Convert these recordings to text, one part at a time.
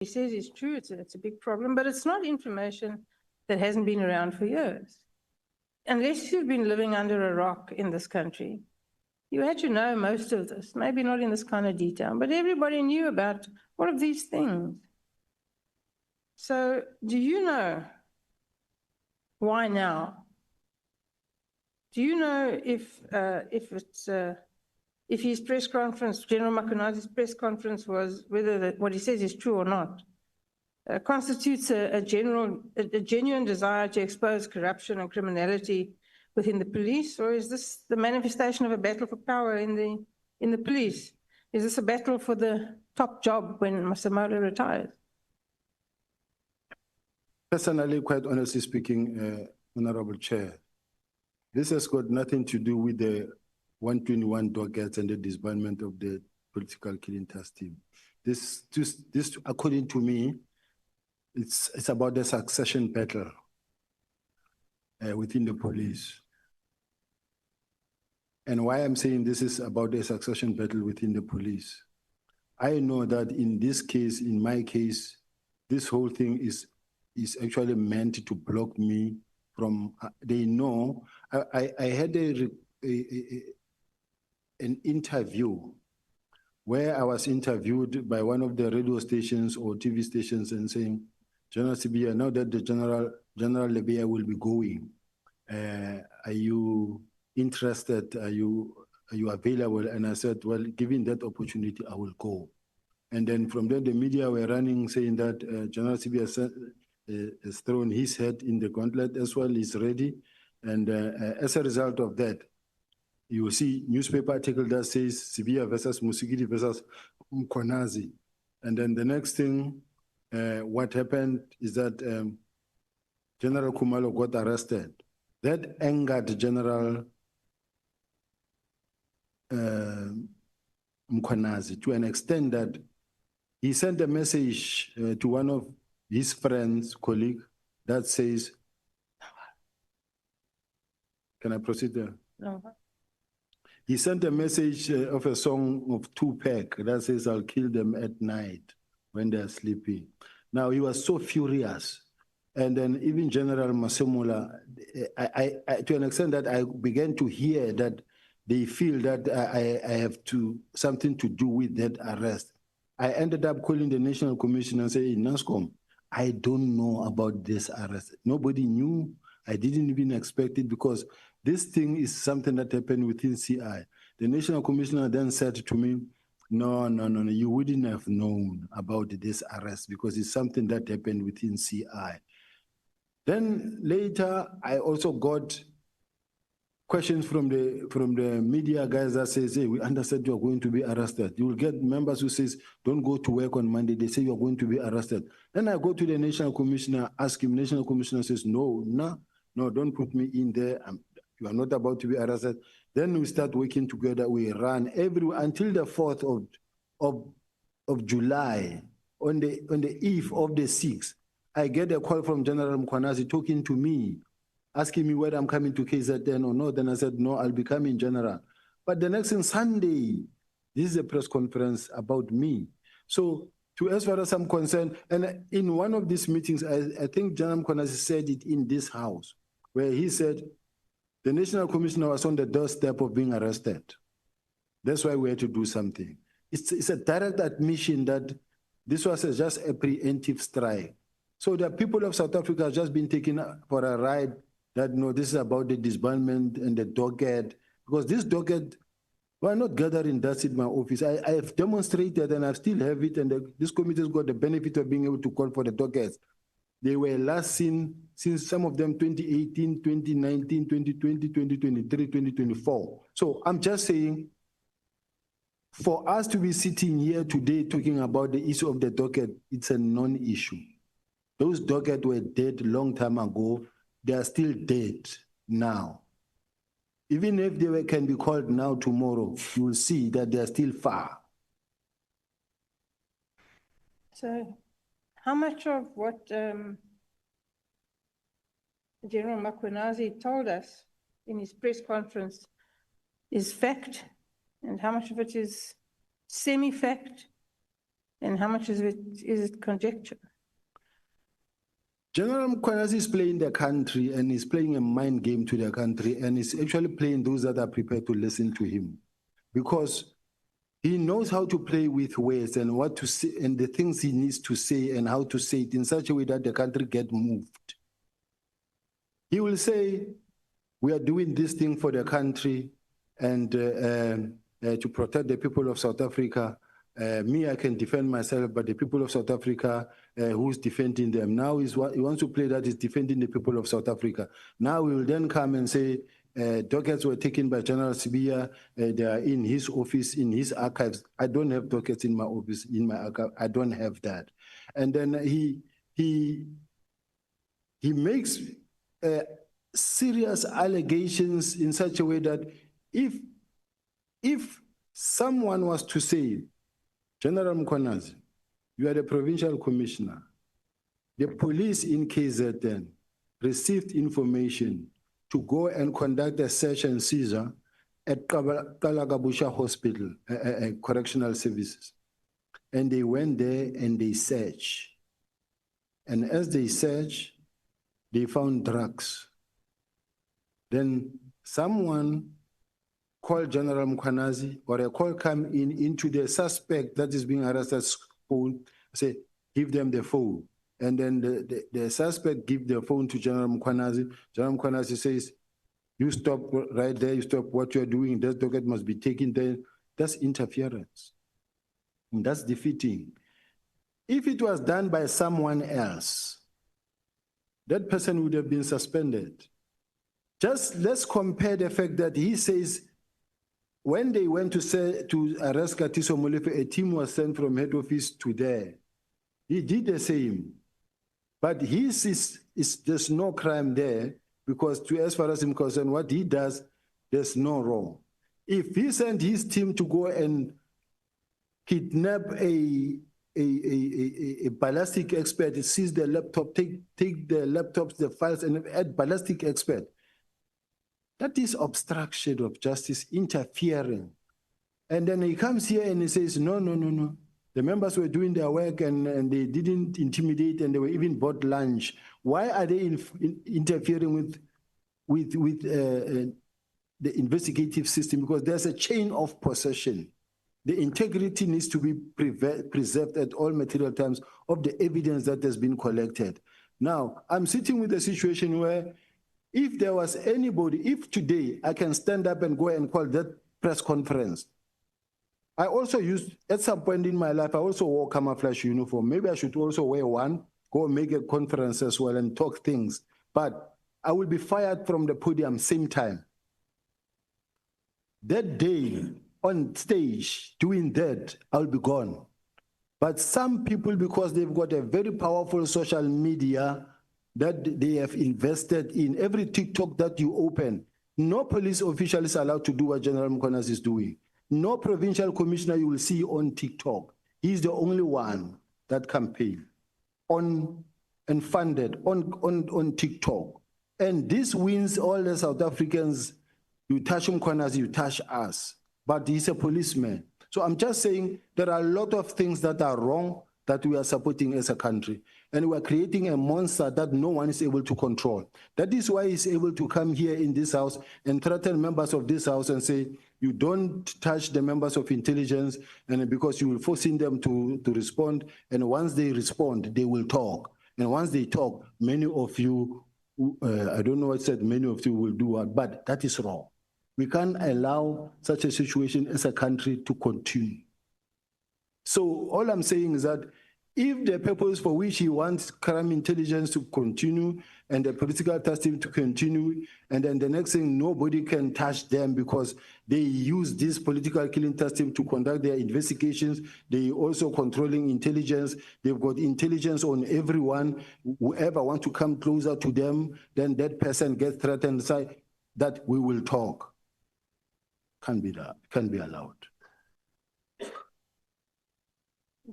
he says is true, it's a big problem, but it's not information that hasn't been around for years. Unless you've been living under a rock in this country, you had to know most of this, maybe not in this kind of detail, but everybody knew about all of these things. So do you know why now? Do you know if his press conference, General Mkhwanazi's press conference, was whether what he says is true or not, constitutes a genuine desire to expose corruption and criminality within the police, or is this the manifestation of a battle for power in the police? Is this a battle for the top job when Khumalo retires? Personally, quite honestly speaking, Honorable Chair, this has got nothing to do with the 121 dockets and the disbandment of the political killing task team. This, according to me, it's about the succession battle within the police. And why I'm saying this is about the succession battle within the police, I know that in this case, in my case, this whole thing is actually meant to block me from, they know, I had an interview where I was interviewed by one of the radio stations or TV stations and saying, General Sibiya, now that the General Lebeya will be going, are you interested? Are you available? And I said, well, given that opportunity, I will go. And then from there, the media were running saying that General Sibiya has thrown his head in the gauntlet as well, is ready. And as a result of that, you will see newspaper article that says Sibiya versus Musigidi versus Mkhwanazi. And then the next thing, what happened is that General Khumalo got arrested. That angered General Mkhwanazi to an extent that he sent a message to one of his friends, colleague, that says, can I proceed there? No. He sent a message of a song of Tupac that says, I'll kill them at night when they're sleeping. Now, he was so furious. And then even General Masemola, to an extent that I began to hear that they feel that I have something to do with that arrest. I ended up calling the National Commission and saying, NASCOM, I don't know about this arrest. Nobody knew. I didn't even expect it because this thing is something that happened within CI. The National Commissioner then said to me, no, you wouldn't have known about this arrest because it's something that happened within CI. Then later, I also got questions from the media guys that says, hey, we understand you are going to be arrested. You will get members who says, don't go to work on Monday. They say you are going to be arrested. Then I go to the National Commissioner, ask him, National Commissioner says, no, don't put me in there. You are not about to be arrested. Then we start working together. We run until the 4th of July, on the eve of the 6th, I get a call from General Mkhwanazi talking to me, asking me whether I'm coming to KZN or not. Then I said, no, I'll be coming, General. But the next thing, Sunday, this is a press conference about me. So as far as I'm concerned, and in one of these meetings, I think General Mkhwanazi said it in this house, where he said, the National Commissioner was on the doorstep of being arrested. That's why we had to do something. It's a direct admission that this was just a preemptive strike. So the people of South Africa have just been taken for a ride that, no, this is about the disbandment and the docket. Because this docket, we're not gathering dust in my office. I have demonstrated and I still have it, and this committee has got the benefit of being able to call for the dockets. They were last seen since some of them 2018, 2019, 2020, 2023, 2024. So I'm just saying, for us to be sitting here today talking about the issue of the docket, it's a non-issue. Those dockets were dead a long time ago. They are still dead now. Even if they can be called now tomorrow, you will see that they are still far. So how much of what General Mkhwanazi told us in his press conference is fact, and how much of it is semi-fact? And how much is it conjecture? General Mkhwanazi is playing the country and he's playing a mind game to the country, and he's actually playing those that are prepared to listen to him, because he knows how to play with words and what to say and the things he needs to say and how to say it in such a way that the country get moved. He will say, we are doing this thing for the country and to protect the people of South Africa. Me, I can defend myself, but the people of South Africa, who's defending them? Now he wants to play that he's defending the people of South Africa. Now he will then come and say, dockets were taken by General Sibiya, they are in his office, in his archives. I don't have dockets in my office, in my archive. I don't have that. And then he makes serious allegations in such a way that if someone was to say, General Mkhwanazi, you are the provincial commissioner, the police in KZN received information to go and conduct a search and seizure at Kalagabusha Hospital, Correctional Services. And they went there and they searched. And as they searched, they found drugs. Then someone called General Mkhwanazi, or a call come into the suspect that is being arrested phone, say, give them the phone. And then the suspect give the phone to General Mkhwanazi. General Mkhwanazi says, you stop right there, you stop what you're doing, that docket must be taken there. That's interference. And that's defeating. If it was done by someone else, that person would have been suspended. Just let's compare the fact that he says, when they went to arrest Katiso Molefe, a team was sent from head office to there. He did the same. But there's no crime there, because as far as I'm concerned, what he does, there's no wrong. If he sent his team to go and kidnap a ballistic expert, seize the laptop, take the laptops, the files, and add ballistic expert, that is obstruction of justice, interfering. And then he comes here and he says, no. The members were doing their work and they didn't intimidate, and they were even bought lunch. Why are they interfering with the investigative system? Because there's a chain of possession. The integrity needs to be preserved at all material times of the evidence that has been collected. Now, I'm sitting with a situation where if there was anybody, if today I can stand up and go and call that press conference. I also used, at some point in my life, I also wore camouflage uniform. Maybe I should also wear one, go make a conference as well and talk things. But I will be fired from the podium same time. That day on stage doing that, I'll be gone. But some people, because they've got a very powerful social media that they have invested in, every TikTok that you open, no police official is allowed to do what General Mkhwanazi is doing. No provincial commissioner you will see on TikTok. He's the only one that campaign on and funded on TikTok. And this wins all the South Africans. You touch Mkhwanazi, you touch us. But he's a policeman. So I'm just saying there are a lot of things that are wrong that we are supporting as a country. And we are creating a monster that no one is able to control. That is why he's able to come here in this house and threaten members of this house and say, you don't touch the members of intelligence, and because you will forcing them to respond. And once they respond, they will talk. And once they talk, many of you, I don't know what said, many of you will do what, but that is wrong. We can't allow such a situation as a country to continue. So all I'm saying is that if the purpose for which he wants crime intelligence to continue and the political testing to continue, and then the next thing, nobody can touch them because they use this political killing testing to conduct their investigations. They also controlling intelligence. They've got intelligence on everyone. Whoever wants to come closer to them, then that person gets threatened, say that we will talk. Can't be that, can't be allowed.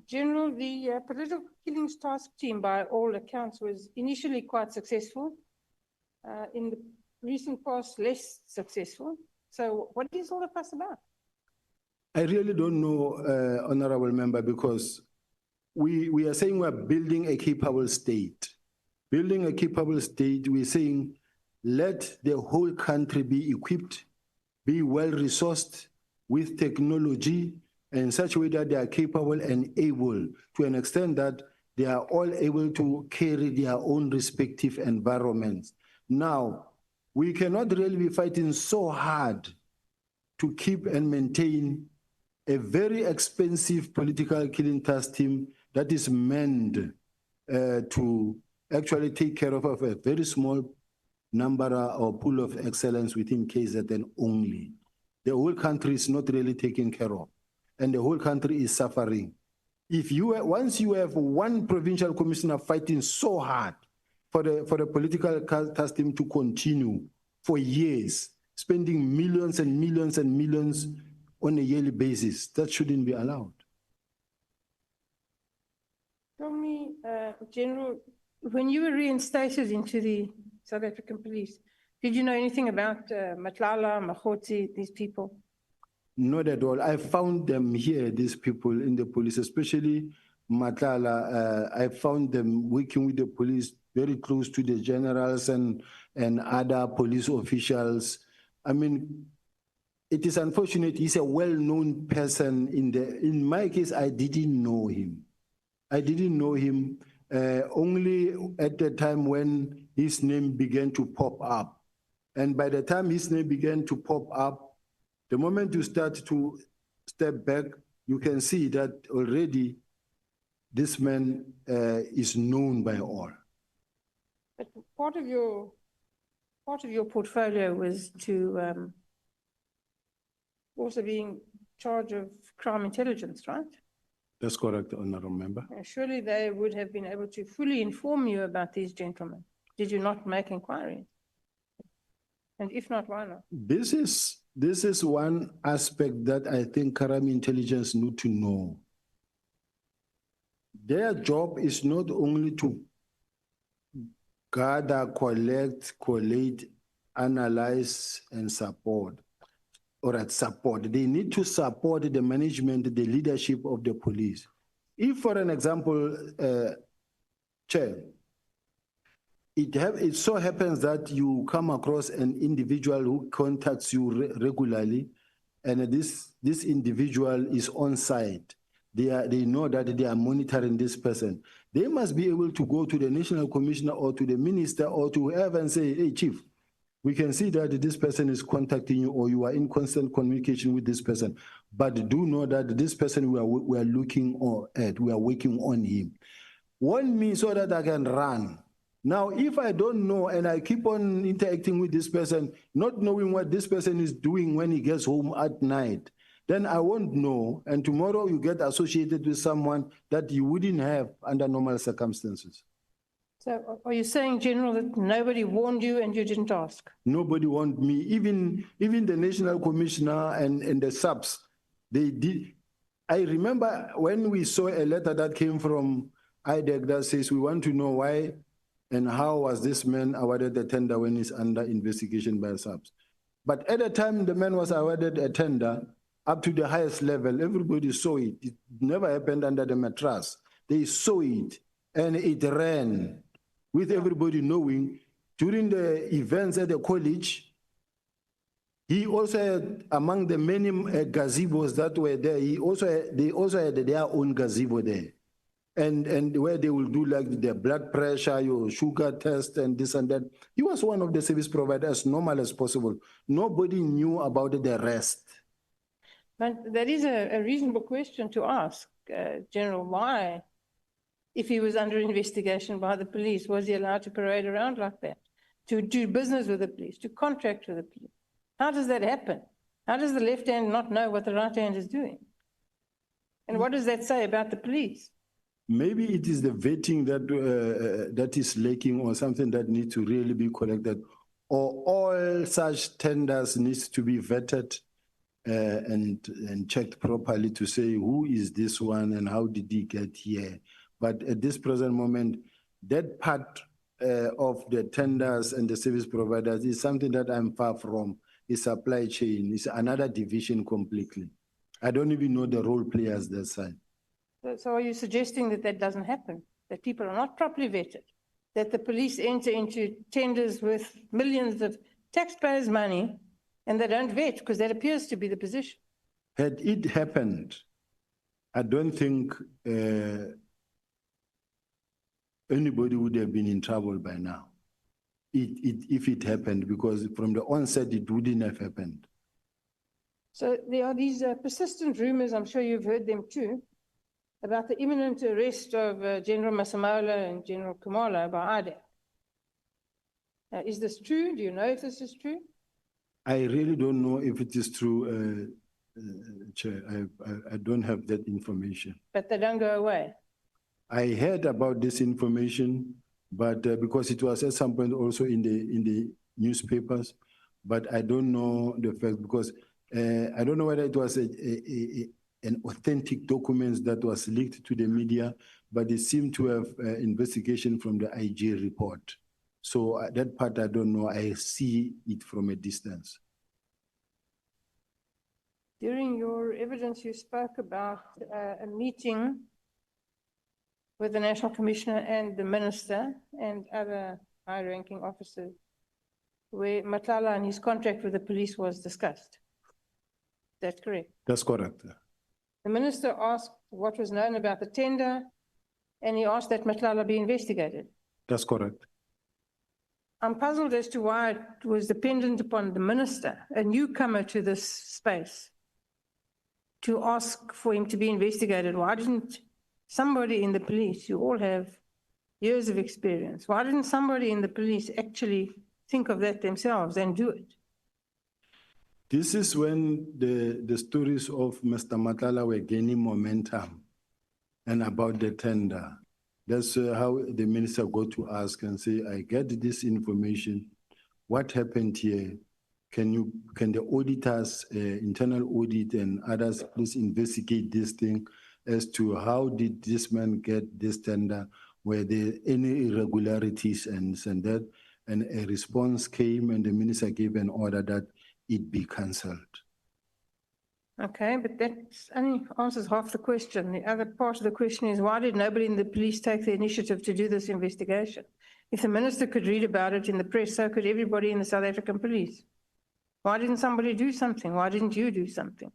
General, the political killings task team, by all accounts, was initially quite successful. In the recent past, less successful. So what is all the fuss about? I really don't know, Honorable Member, because we are saying we're building a capable state. Building a capable state, we're saying let the whole country be equipped, be well-resourced with technology in such a way that they are capable and able to an extent that they are all able to carry their own respective environments. Now, we cannot really be fighting so hard to keep and maintain a very expensive political killing task team that is meant to actually take care of a very small number or pool of excellence within KZN only. The whole country is not really taken care of, and the whole country is suffering. Once you have one provincial commissioner fighting so hard for the political task team to continue for years, spending millions and millions and millions on a yearly basis, that shouldn't be allowed. Tell me, General, when you were reinstated into the South African Police, did you know anything about Matlala, Mkhwanazi, these people? Not at all. I found them here, these people in the police, especially Matlala. I found them working with the police very close to the generals and other police officials. I mean, it is unfortunate. He's a well-known person. In my case, I didn't know him. I didn't know him only at the time when his name began to pop up. And by the time his name began to pop up, the moment you start to step back, you can see that already this man is known by all. But part of your portfolio was to also being in charge of crime intelligence, right? That's correct, Honorable Member. Surely they would have been able to fully inform you about these gentlemen. Did you not make inquiries? And if not, why not? This is one aspect that I think crime intelligence need to know. Their job is not only to gather, collect, collate, analyze, and support. Or at support. They need to support the management, the leadership of the police. If, for an example, Chair, it so happens that you come across an individual who contacts you regularly, and this individual is on site. They know that they are monitoring this person. They must be able to go to the National Commissioner or to the Minister or to whoever and say, hey, Chief, we can see that this person is contacting you or you are in constant communication with this person, but do know that this person we are looking at, we are working on him. Warn me so that I can run. Now, if I don't know and I keep on interacting with this person, not knowing what this person is doing when he gets home at night, then I won't know, and tomorrow you get associated with someone that you wouldn't have under normal circumstances. So are you saying, General, that nobody warned you and you didn't ask? Nobody warned me. Even the National Commissioner and the subs, they did. I remember when we saw a letter that came from IDEC that says we want to know why and how was this man awarded a tender when he's under investigation by subs. But at the time the man was awarded a tender up to the highest level, everybody saw it. It never happened under the mattress. They saw it and it ran. With everybody knowing, during the events at the college, he also had, among the many gazebos that were there, they also had their own gazebo there. And where they will do like their blood pressure, your sugar test and this and that. He was one of the service providers, as normal as possible. Nobody knew about the rest. But that is a reasonable question to ask, General, why? If he was under investigation by the police, was he allowed to parade around like that? To do business with the police, to contract with the police? How does that happen? How does the left hand not know what the right hand is doing? And what does that say about the police? Maybe it is the vetting that is lacking or something that needs to really be corrected. Or all such tenders needs to be vetted and checked properly to say who is this one and how did he get here. But at this present moment, that part of the tenders and the service providers is something that I'm far from. It's supply chain. It's another division completely. I don't even know the role players that side. So are you suggesting that that doesn't happen? That people are not properly vetted? That the police enter into tenders with millions of taxpayers' money and they don't vet, because that appears to be the position? Had it happened, I don't think anybody would have been in trouble by now. If it happened, because from the onset, it wouldn't have happened. So there are these persistent rumors, I'm sure you've heard them too, about the imminent arrest of General Masemola and General Khumalo by IDEC. Is this true? Do you know if this is true? I really don't know if it is true, Chair. I don't have that information. But they don't go away. I heard about this information, but because it was at some point also in the newspapers, but I don't know the fact, because I don't know whether it was an authentic document that was leaked to the media, but it seemed to have investigation from the IG report. So that part I don't know. I see it from a distance. During your evidence, you spoke about a meeting with the National Commissioner and the Minister and other high-ranking officers, where Matlala and his contract with the police was discussed. That's correct? That's correct. The Minister asked what was known about the tender, and he asked that Matlala be investigated. That's correct. I'm puzzled as to why it was dependent upon the Minister, a newcomer to this space, to ask for him to be investigated. Why didn't somebody in the police, you all have years of experience, why didn't somebody in the police actually think of that themselves and do it? This is when the stories of Mr. Matlala were gaining momentum and about the tender. That's how the minister got to ask and say, I get this information. What happened here? Can the auditors, internal audit and others, please investigate this thing as to how did this man get this tender? Were there any irregularities and that? And a response came and the minister gave an order that it be cancelled. Okay, but that only answers half the question. The other part of the question is, why did nobody in the police take the initiative to do this investigation? If the minister could read about it in the press, so could everybody in the South African police. Why didn't somebody do something? Why didn't you do something?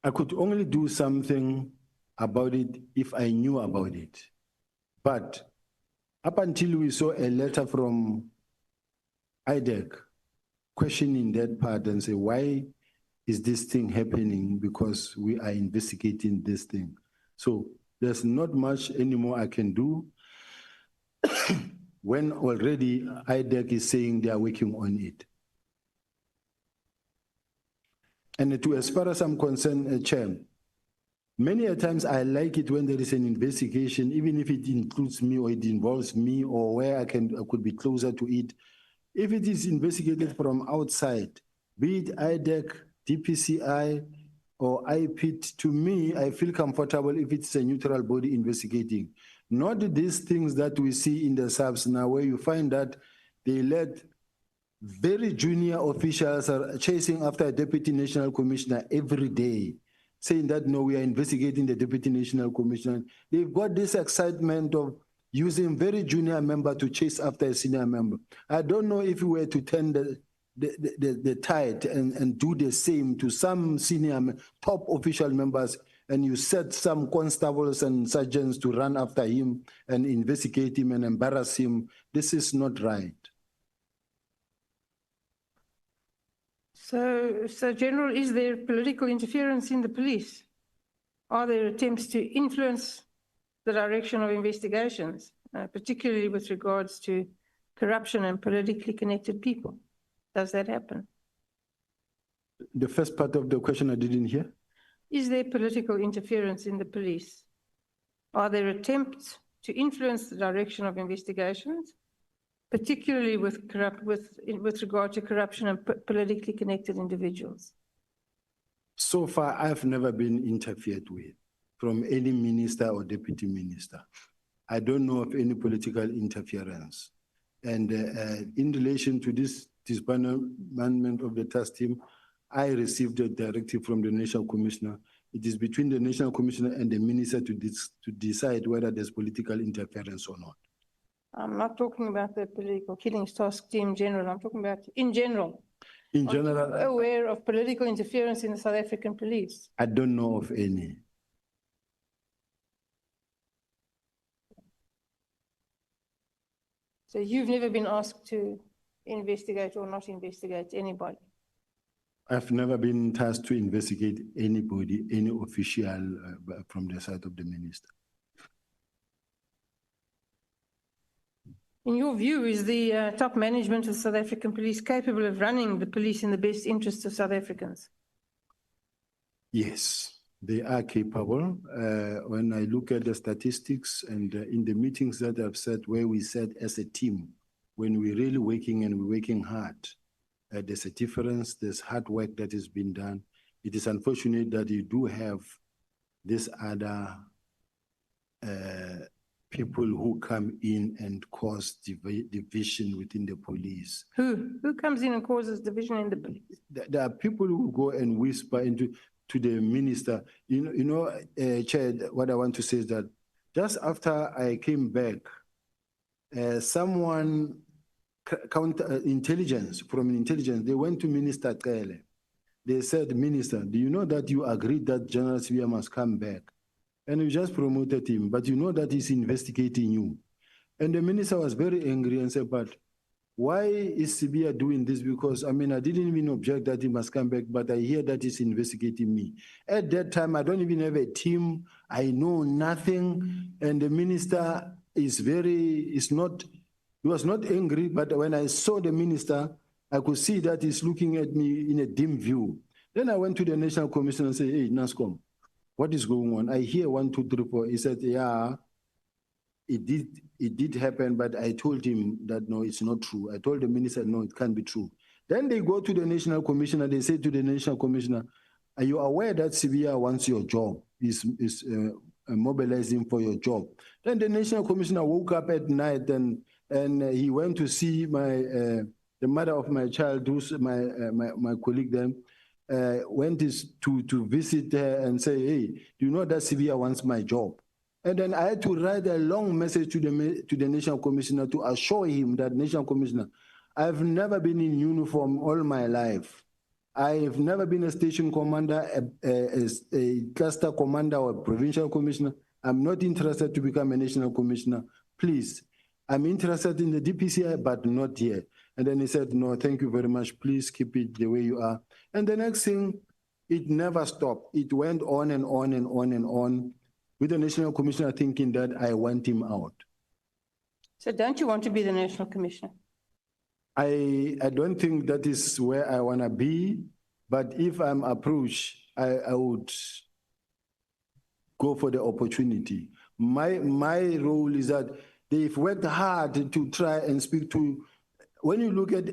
I could only do something about it if I knew about it. But up until we saw a letter from IDEC questioning that part and say, why is this thing happening? Because we are investigating this thing. So there's not much anymore I can do when already IDEC is saying they are working on it. And as far as I'm concerned, Chair, many a times I like it when there is an investigation, even if it includes me or it involves me or where I could be closer to it. If it is investigated from outside, be it IDEC, DPCI, or IPIT, to me, I feel comfortable if it's a neutral body investigating. Not these things that we see in the subs now, where you find that they let very junior officials are chasing after a deputy national commissioner every day, saying that, no, we are investigating the deputy national commissioner. They've got this excitement of using very junior member to chase after a senior member. I don't know if we were to turn the tide and do the same to some senior top official members, and you set some constables and sergeants to run after him and investigate him and embarrass him. This is not right. So General, is there political interference in the police? Are there attempts to influence the direction of investigations, particularly with regards to corruption and politically connected people? Does that happen? The first part of the question I didn't hear. Is there political interference in the police? Are there attempts to influence the direction of investigations, particularly with regard to corruption and politically connected individuals? So far, I've never been interfered with from any minister or deputy minister. I don't know of any political interference. And in relation to this disbandment of the task team, I received a directive from the National Commissioner It is between the National Commissioner and the Minister to decide whether there's political interference or not. I'm not talking about the political killings task team in general. I'm talking about in general. In Are you general, aware of political interference in the South African police? I don't know of any. So you've never been asked to investigate or not investigate anybody? I've never been tasked to investigate anybody, any official from the side of the minister. In your view, is the top management of South African police capable of running the police in the best interests of South Africans? Yes, they are capable. When I look at the statistics and in the meetings that I've said where we said as a team, when we're really working and we're working hard, there's a difference, there's hard work that has been done. It is unfortunate that you do have this other people who come in and cause division within the police. Who comes in and causes division in the police? There are people who go and whisper to the minister. Chair, what I want to say is that just after I came back, someone intelligence, they went to Minister Kele. They said, Minister, do you know that you agreed that General Sibiya must come back? And you just promoted him, but you know that he's investigating you. And the minister was very angry and said, but why is Sibiya doing this? Because, I mean, I didn't even object that he must come back, but I hear that he's investigating me. At that time, I don't even have a team. I know nothing. And the minister he was not angry, but when I saw the minister, I could see that he's looking at me in a dim view. Then I went to the National Commission and said, hey, NASCOM, what is going on? I hear 1, 2, 3, 4. He said, yeah, it did happen, but I told him that, no, it's not true. I told the minister, no, it can't be true. Then they go to the National Commissioner, they say to the National Commissioner, are you aware that Sibiya wants your job, is mobilizing for your job? Then the National Commissioner woke up at night and he went to see the mother of my child, who's my colleague then, went to visit her and say, hey, do you know that Sibiya wants my job? And then I had to write a long message to the National Commissioner to assure him that, National Commissioner, I've never been in uniform all my life. I've never been a station commander, a cluster commander or a provincial commissioner. I'm not interested to become a national commissioner. Please, I'm interested in the DPCI, but not here. And then he said, no, thank you very much. Please keep it the way you are. And the next thing, it never stopped. It went on and on and on and on, with the National Commissioner thinking that I want him out. So don't you want to be the National Commissioner? I don't think that is where I want to be, but if I'm approached, I would go for the opportunity. My role is that they've worked hard to try and speak to, when you look at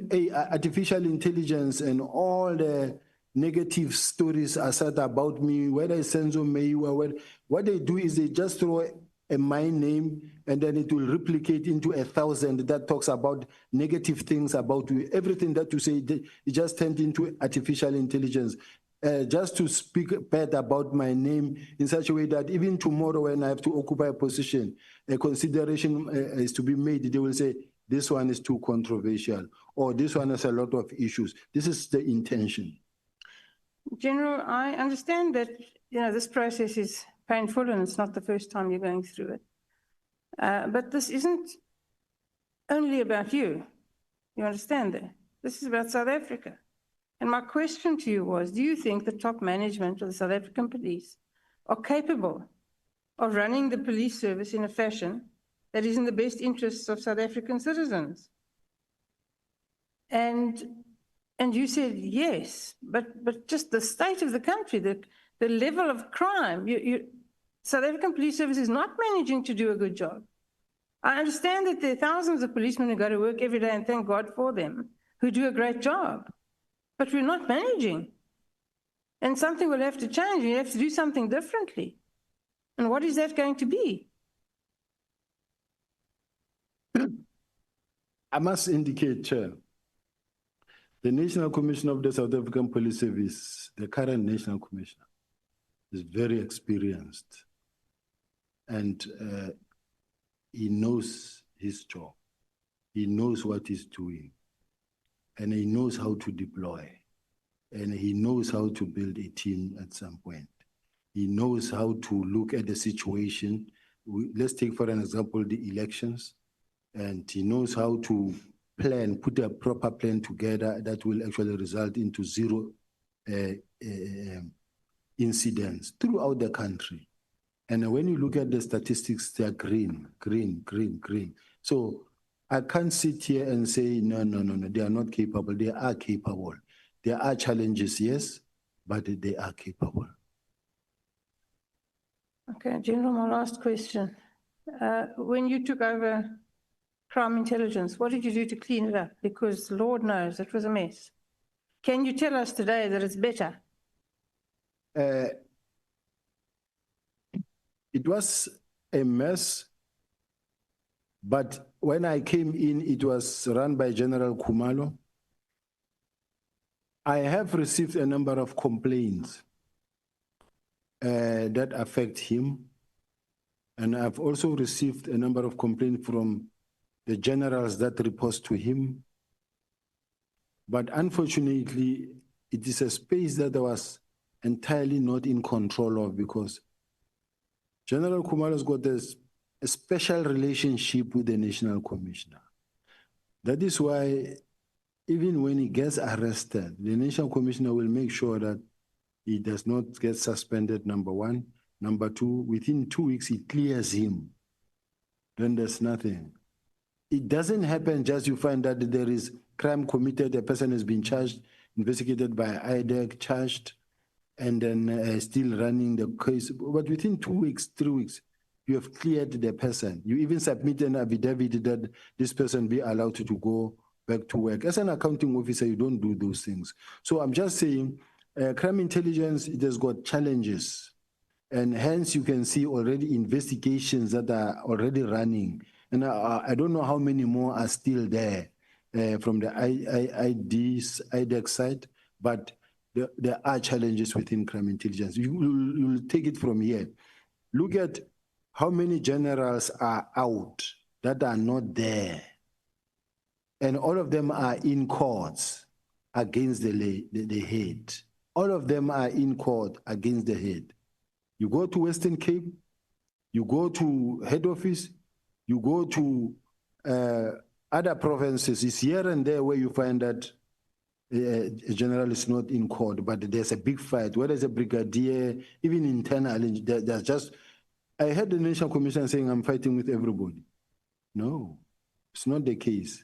artificial intelligence and all the negative stories are said about me, whether it's Senzo Meiwa, what they do is they just throw my name and then it will replicate into 1,000 that talks about negative things about you. Everything that you say, it just turned into artificial intelligence. Just to speak bad about my name in such a way that even tomorrow when I have to occupy a position, a consideration is to be made. They will say, this one is too controversial, or this one has a lot of issues. This is the intention. General, I understand that, this process is painful and it's not the first time you're going through it. But this isn't only about you. You understand that? This is about South Africa. And my question to you was, do you think the top management of the South African police are capable of running the police service in a fashion that is in the best interests of South African citizens? And you said yes, but just the state of the country, the level of crime, South African police service is not managing to do a good job. I understand that there are thousands of policemen who go to work every day, and thank God for them, who do a great job. But we're not managing. And something will have to change. You have to do something differently. And what is that going to be? I must indicate, Chair, the National Commissioner of the South African Police Service, the current National Commissioner, He's very experienced. And he knows his job. He knows what he's doing. And he knows how to deploy. And he knows how to build a team at some point. He knows how to look at the situation. Let's take, for an example, the elections. And he knows how to plan, put a proper plan together that will actually result into zero incidents throughout the country. And when you look at the statistics, they are green, green, green, green. So I can't sit here and say, no, they are not capable. They are capable. There are challenges, yes, but they are capable. Okay, General, my last question. When you took over crime intelligence, what did you do to clean it up? Because Lord knows it was a mess. Can you tell us today that it's better? It was a mess, but when I came in, it was run by General Khumalo. I have received a number of complaints that affect him. And I've also received a number of complaints from the generals that report to him. But unfortunately, it is a space that I was entirely not in control of, because General Khumalo's got a special relationship with the National Commissioner. That is why even when he gets arrested, the National Commissioner will make sure that he does not get suspended, number one. Number two, within 2 weeks, he clears him. Then there's nothing. It doesn't happen just you find that there is crime committed, a person has been charged, investigated by IDEC, charged, and then still running the case. But within 2 weeks, 3 weeks, you have cleared the person. You even submit an affidavit that this person be allowed to go back to work. As an accounting officer, you don't do those things. So I'm just saying, crime intelligence, it has got challenges. And hence you can see already investigations that are already running. And I don't know how many more are still there from the IDEC side, but there are challenges within crime intelligence. You'll take it from here. Look at how many generals are out that are not there. And all of them are in courts against the head. All of them are in court against the head. You go to Western Cape, you go to head office, you go to other provinces. It's here and there where you find that a general is not in court, but there's a big fight. Where there's a brigadier, even internally, there's just, I heard the National Commissioner saying, I'm fighting with everybody. No, it's not the case.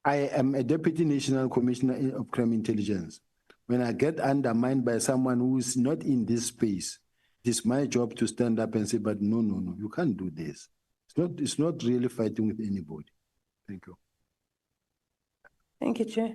I am a Deputy National Commissioner of Crime Intelligence. When I get undermined by someone who is not in this space, it is my job to stand up and say, but no, you can't do this. It's not really fighting with anybody. Thank you. Thank you, Chair.